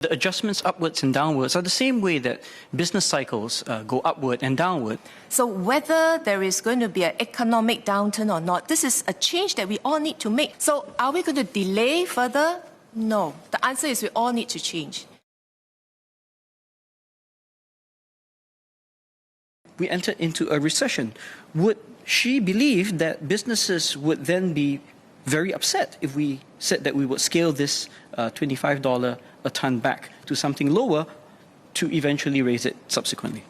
The adjustments upwards and downwards are the same way that business cycles go upward and downward. So whether there is going to be an economic downturn or not, this is a change that we all need to make. So are we going to delay further? No. The answer is we all need to change. We enter into a recession. Would she believe that businesses would then be very upset if we said that we would scale this $25 a ton back to something lower to eventually raise it subsequently?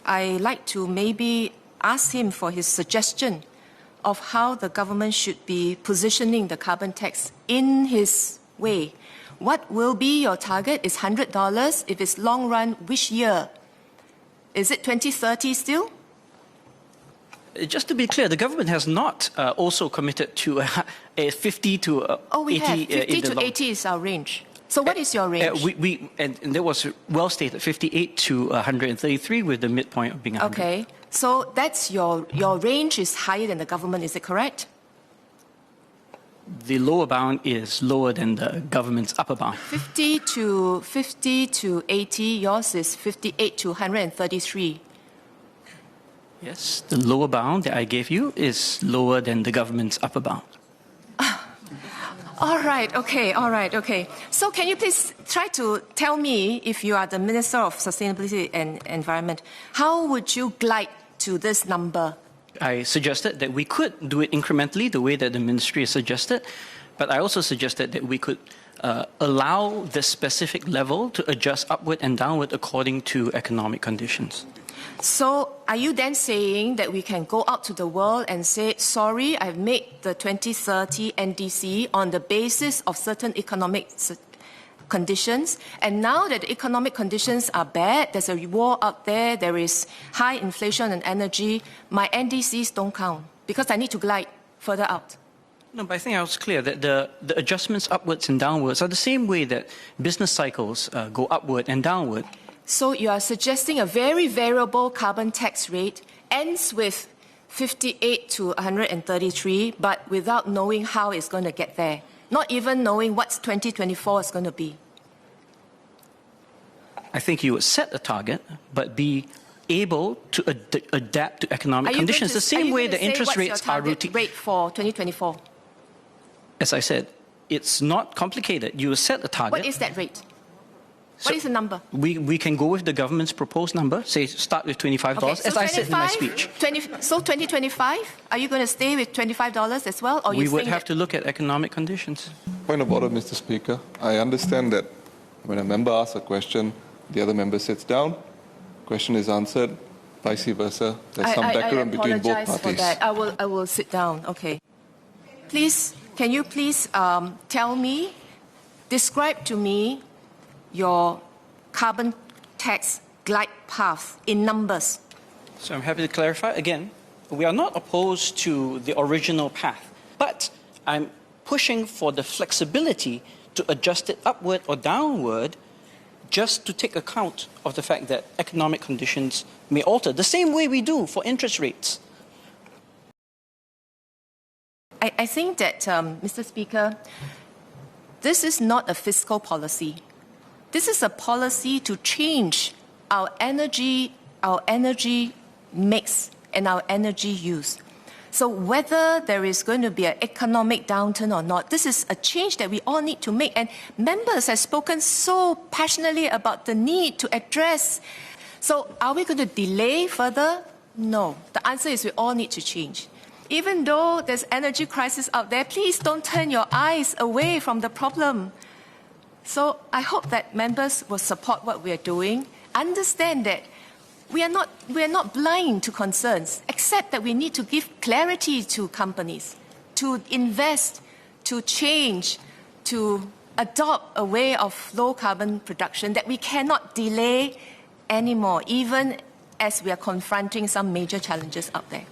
I'd like to maybe ask him for his suggestion of how the government should be positioning the carbon tax in his way. What will be your target? Is $100? If it's long run, which year? Is it 2030 still? Just to be clear, the government has not also committed to a 50 to 80. Oh, we have 50 to 80 is our range. So what is your range? And that was well stated, 58 to 133 with the midpoint of being 100. Okay, so that's your range is higher than the government, is it correct? The lower bound is lower than the government's upper bound. 50 to 80, yours is 58 to 133. Yes, the lower bound that I gave you is lower than the government's upper bound. All right, okay. So can you please try to tell me, if you are the Minister of Sustainability and Environment, how would you glide to this number? I suggested that we could do it incrementally the way that the ministry has suggested, but I also suggested that we could allow the specific level to adjust upward and downward according to economic conditions. So are you then saying that we can go out to the world and say, sorry, I've made the 2030 NDC on the basis of certain economic conditions, and now that the economic conditions are bad, there's a war out there, there is high inflation and energy, my NDCs don't count because I need to glide further out? No, but I think I was clear that the adjustments upwards and downwards are the same way that business cycles go upward and downward. So you are suggesting a very variable carbon tax rate ends with 58 to 133, but without knowing how it's going to get there, not even knowing what 2024 is going to be. I think you would set a target, but be able to adapt to economic conditions the same way the interest rates are routine. Rate for 2024? As I said, it's not complicated. You set a target. What is that rate? What is the number? We can go with the government's proposed number, say start with $25, okay, so as I said in my speech. So 2025, are you going to stay with $25 as well? Or we would have to look at economic conditions. Point of order, Mr. Speaker. I understand that when a member asks a question, the other member sits down, question is answered, vice versa. There's some decorum between both parties. For that. I will sit down, okay. Please, can you please tell me, describe to me your carbon tax glide path in numbers? So I'm happy to clarify. Again, we are not opposed to the original path, but I'm pushing for the flexibility to adjust it upward or downward just to take account of the fact that economic conditions may alter, the same way we do for interest rates. I think that, Mr. Speaker, this is not a fiscal policy. This is a policy to change our energy mix and our energy use. So whether there is going to be an economic downturn or not, this is a change that we all need to make. And members have spoken so passionately about the need to address. So are we going to delay further? No. The answer is we all need to change. Even though there's energy crisis out there, please don't turn your eyes away from the problem. So I hope that members will support what we are doing, understand that we are not blind to concerns, except that we need to give clarity to companies, to invest, to change, to adopt a way of low carbon production that we cannot delay anymore, even as we are confronting some major challenges out there.